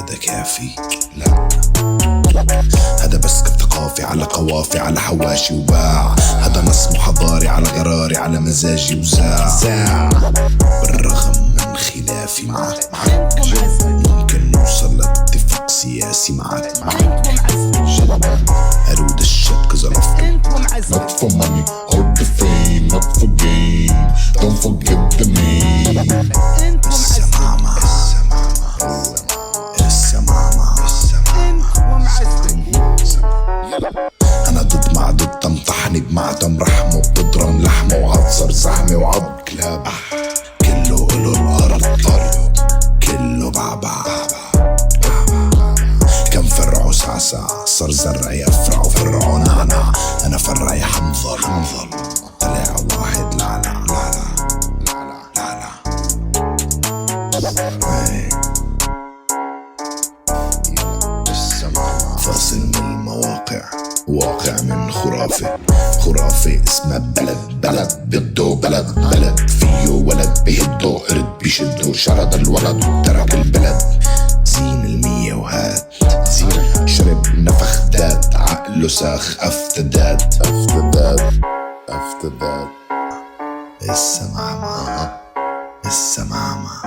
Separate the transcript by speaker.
Speaker 1: هذا كافي؟ لا، هذا بس كف ثقافي على قوافي على حواشي وباع. هذا نص حضاري على غراري على مزاجي وزاع. بالرغم من خلافي معك ممكن نوصل لاتفاق سياسي معك. أرود الشت cause I love you.
Speaker 2: Not for money or the fame, not for gain. Don't forget the name.
Speaker 1: أنا ضد مع ضد تمطحني بمعدم رحمه بتضرم لحمه وعتصر زحمه وعض كلاب. كله إله الأرض كله بعبع. كم فرعه سعسع صار زرع يفرع وفرعه نعنع. أنا فرعي حنظل طلع واحد لعلع فاصل من المواقع واقع من خرافة اسمها بلد بده بلد فيه ولد بيهده قرد بيشده شرد الولد ترك البلد. زين المية وهات زين شرب نفخ داد عقله ساخ افتداد السمامة